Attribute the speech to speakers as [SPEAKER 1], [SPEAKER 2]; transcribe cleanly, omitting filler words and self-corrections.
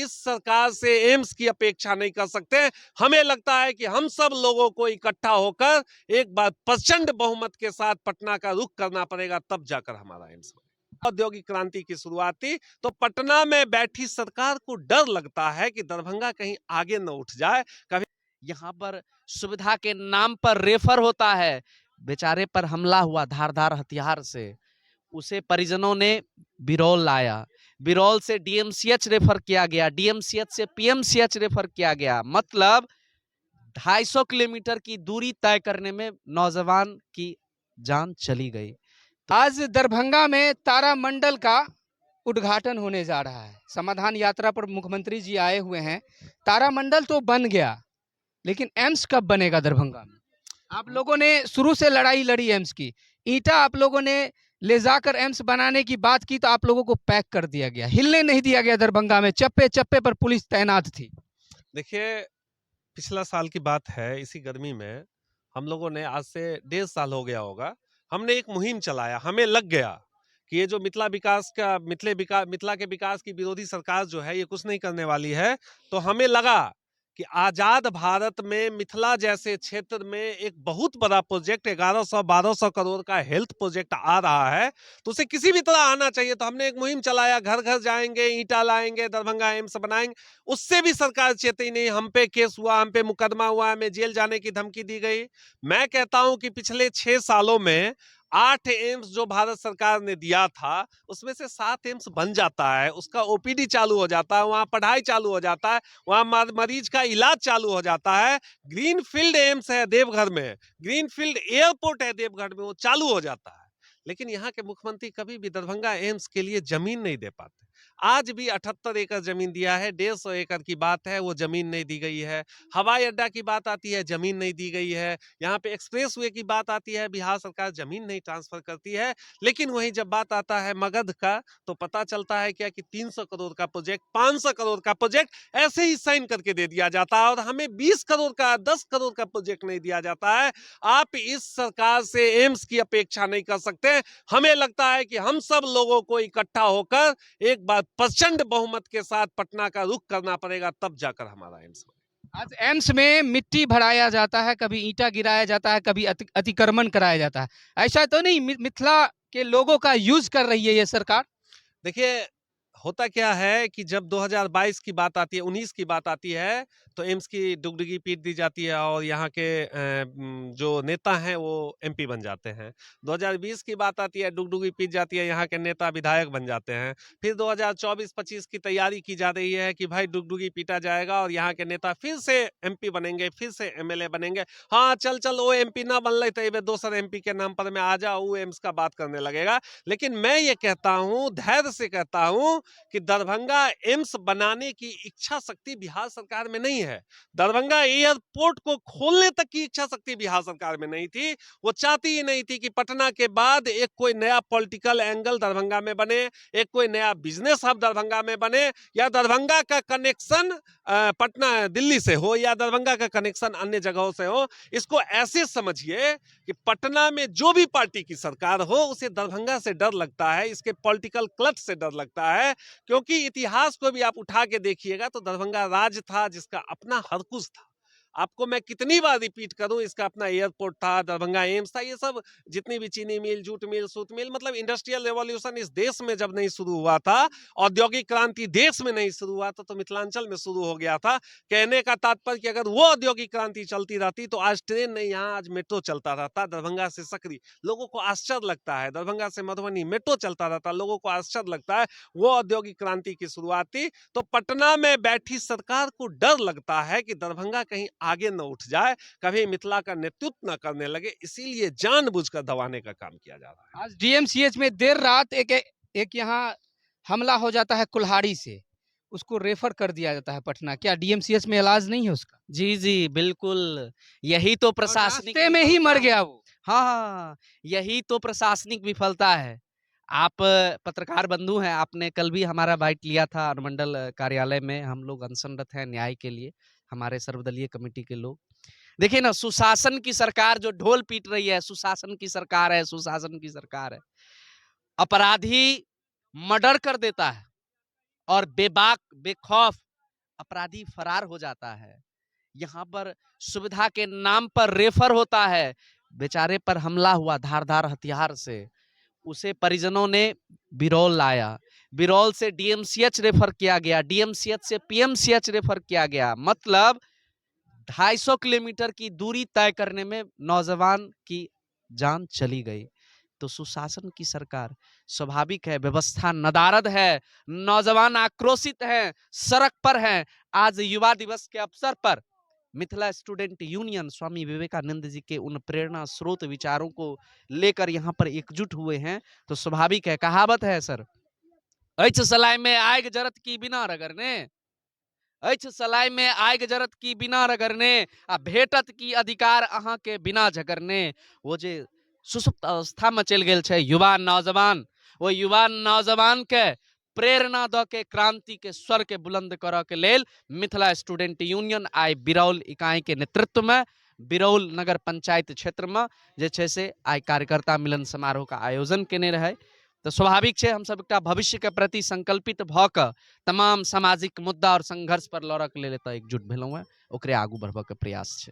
[SPEAKER 1] इस सरकार से एम्स की अपेक्षा नहीं कर सकते। हमें लगता है कि हम सब लोगों को इकट्ठा होकर एक बार प्रचंड बहुमत के साथ पटना का रुख करना पड़ेगा, तब जाकर हमारा एम्स बनेगा। औद्योगिक क्रांति की शुरुआत थी, तो पटना में बैठी सरकार को डर लगता है कि दरभंगा कहीं आगे न उठ जाए। कभी
[SPEAKER 2] यहाँ पर सुविधा के नाम पर रेफर होता है, बेचारे पर हमला हुआ धारदार हथियार से, उसे परिजनों ने बिरौल लाया, बिरौल से डीएमसीएच रेफर किया गया, डीएमसीएच से पीएमसीएच रेफर किया गया। मतलब 250 किलोमीटर की दूरी तय करने में नौजवान की जान चली गई।
[SPEAKER 3] आज दरभंगा में तारामंडल का उद्घाटन होने जा रहा है। समाधान यात्रा पर मुख्यमंत्री जी आए हुए हैं। तारामंडल तो बन गया, लेकिन एम्स कब बनेगा दरभंगा में? आप लोगों ने शुरू से लड़ाई लड़ी एम्स की, ईटा आप लोगों ने ले जाकर एम्स बनाने की बात की तो आप लोगों को पैक कर दिया गया, हिलने नहीं दिया गया। दरभंगा में चप्पे चप्पे पर पुलिस तैनात थी।
[SPEAKER 1] देखिए, पिछला साल की बात है, इसी गर्मी में हम लोगों ने, आज से 1.5 साल हो गया होगा, हमने एक मुहिम चलाया। हमें लग गया कि ये जो मिथिला के विकास की विरोधी सरकार जो है, ये कुछ नहीं करने वाली है। तो हमें लगा कि आजाद भारत में मिथिला जैसे क्षेत्र में एक बहुत बड़ा प्रोजेक्ट 1100-1200 करोड़ का हेल्थ प्रोजेक्ट आ रहा है, तो उसे किसी भी तरह आना चाहिए। तो हमने एक मुहिम चलाया, घर घर जाएंगे, ईंटा लाएंगे, दरभंगा एम्स बनाएंगे। उससे भी सरकार चेती नहीं, हम पे केस हुआ, हम पे मुकदमा हुआ, हमें जेल जाने की धमकी दी गई। मैं कहता हूं कि पिछले 6 सालों में 8 एम्स जो भारत सरकार ने दिया था, उसमें से 7 एम्स बन जाता है, उसका ओपीडी चालू हो जाता है, वहां पढ़ाई चालू हो जाता है, वहां मरीज का इलाज चालू हो जाता है। ग्रीनफील्ड एम्स है देवघर में, ग्रीनफील्ड एयरपोर्ट है देवघर में, वो चालू हो जाता है। लेकिन यहाँ के मुख्यमंत्री कभी भी दरभंगा एम्स के लिए जमीन नहीं दे पाते। आज भी 78 एकड़ जमीन दिया है, 150 एकड़ की बात है, वो जमीन नहीं दी गई है। हवाई अड्डा की बात आती है, जमीन नहीं दी गई है। यहाँ पे एक्सप्रेस वे की बात आती है, बिहार सरकार जमीन नहीं ट्रांसफर करती है। लेकिन वहीं जब बात आता है मगध का, तो पता चलता है क्या कि 300 करोड़ का प्रोजेक्ट, 500 करोड़ का प्रोजेक्ट ऐसे ही साइन करके दे दिया जाता है, और हमें 20 करोड़ का, 10 करोड़ का प्रोजेक्ट नहीं दिया जाता है। आप इस सरकार से एम्स की अपेक्षा नहीं कर सकते। हमें लगता है कि हम सब लोगों को इकट्ठा होकर एक बार प्रचंड बहुमत के साथ पटना का रुख करना पड़ेगा, तब जाकर हमारा एम्स बनेगा।
[SPEAKER 3] आज एम्स में मिट्टी भराया जाता है, कभी ईंटा गिराया जाता है, कभी अतिक्रमण कराया जाता है। ऐसा तो नहीं मिथिला के लोगों का यूज कर रही है ये सरकार?
[SPEAKER 1] देखिए, होता क्या है कि जब 2022 की बात आती है, 19 की बात आती है, तो एम्स की डुगडुगी पीट दी जाती है और यहाँ के जो नेता हैं वो एमपी बन जाते हैं। 2020 की बात आती है, डुगडुगी पीट जाती है, यहाँ के नेता विधायक बन जाते हैं। फिर 2024-25 की तैयारी की जा रही है कि भाई डुगडुगी पीटा जाएगा और यहाँ के नेता फिर से एमपी बनेंगे, फिर से एमएलए बनेंगे। हाँ, चल वो एमपी ना बनल तो दोसर एमपी के नाम पर में आ जा, वो एम्स का बात करने लगेगा। लेकिन मैं ये कहता हूँ, धैर्य से कहता हूँ कि दरभंगा एम्स बनाने की इच्छा शक्ति बिहार सरकार में नहीं है। दरभंगा एयरपोर्ट को खोलने तक की इच्छा शक्ति बिहार सरकार में नहीं थी। वो चाहती ही नहीं थी कि पटना के बाद एक कोई नया पॉलिटिकल एंगल दरभंगा में बने, एक कोई नया बिजनेस हब दरभंगा में बने, या दरभंगा का कनेक्शन पटना दिल्ली से हो, या दरभंगा का कनेक्शन अन्य जगहों से हो। इसको ऐसे समझिए कि पटना में जो भी पार्टी की सरकार हो, उसे दरभंगा से डर लगता है, इसके पॉलिटिकल क्लच से डर लगता है। क्योंकि इतिहास को भी आप उठा के देखिएगा तो दरभंगा राज्य था जिसका अपना हर कुछ था। आपको मैं कितनी बार रिपीट करूं, इसका अपना एयरपोर्ट था, दरभंगा एम्स था, ये सब जितनी भी चीनी मिल, जूट मिल, सूत मिल, मतलब इंडस्ट्रियल रेवोल्यूशन इस देश में जब नहीं शुरू हुआ था, औद्योगिक क्रांति देश में नहीं शुरू हुआ था, तो मिथिलांचल में शुरू हो गया था। कहने का तात्पर्य कि अगर वो औद्योगिक क्रांति चलती रहती तो आज ट्रेन नहीं, यहाँ आज मेट्रो चलता रहता। दरभंगा से सकरी, लोगों को आश्चर्य लगता है। दरभंगा से मधुबनी मेट्रो चलता रहता, लोगों को आश्चर्य लगता है। वो औद्योगिक क्रांति की शुरुआत थी। तो पटना में बैठी सरकार को डर लगता है कि दरभंगा कहीं आगे न उठ जाए, कभी मिथिला का नेतृत्व न करने लगे, इसीलिए जानबूझकर दबाने का काम किया जा रहा है।
[SPEAKER 3] आज डीएमसीएच में देर रात एक यहाँ हमला हो जाता है कुल्हाड़ी से, उसको रेफर कर दिया जाता है पटना। क्या डीएमसीएच में इलाज नहीं है उसका?
[SPEAKER 2] जी जी बिल्कुल, यही तो प्रशासनिक
[SPEAKER 3] रास्ते में ही मर गया वो।
[SPEAKER 2] हाँ हाँ हाँ, यही तो प्रशासनिक विफलता है। आप पत्रकार बंधु हैं, आपने कल भी हमारा बाइट लिया था अनुमंडल कार्यालय में। हम लोग अनशनरत हैं न्याय के लिए, हमारे सर्वदलीय कमेटी के लोग। देखिए ना, सुशासन की सरकार जो ढोल पीट रही है, सुशासन की सरकार है, सुशासन की सरकार है। अपराधी मर्डर कर देता है और बेबाक बेखौफ अपराधी फरार हो जाता है। यहाँ पर सुविधा के नाम पर रेफर होता है, बेचारे पर हमला हुआ धारदार हथियार से, उसे परिजनों ने बिरौल लाया, बिरौल से डीएमसीएच रेफर किया गया, डीएमसीएच से पीएमसीएच रेफर किया गया। मतलब 250 किलोमीटर की दूरी तय करने में नौजवान की जान चली गई। तो सुशासन की सरकार, स्वाभाविक है, व्यवस्था नदारद है, नौजवान आक्रोशित हैं, सड़क पर हैं। आज युवा दिवस के अवसर पर मिथिला स्टूडेंट यूनियन स्वामी विवेकानंद जी के उन प्रेरणा स्रोत विचारों को लेकर यहाँ पर एकजुट हुए हैं। तो स्वाभाविक है, कहावत है सर, अछि सलाई में आग जरत की बिना रगड़ने, अछि सलाई में आग जरत की बिना रगड़ने, आ भेटत की अधिकार अहाँ के बिना झगड़ने। वो जे सुसुप्त अवस्था में चल गेल छै युवा नौजवान, वो युवा नौजवान के प्रेरणा द के क्रांति के स्वर के बुलंद करऽ के लेल मिथिला स्टूडेंट यूनियन आइ बिरौल इकाई के नेतृत्व में बिरौल नगर पंचायत क्षेत्र में जे छै से आइ कार्यकर्ता मिलन समारोह का आयोजन केने रहे। तो स्वाभाविक छै हम सब एकटा भविष्य के प्रति संकल्पित भ क तमाम सामाजिक मुद्दा और संघर्ष पर लड़क लेल एतऽ एकजुट भेलहुँ हैं, ओकरे आगू बढ़बऽ के प्रयास छै।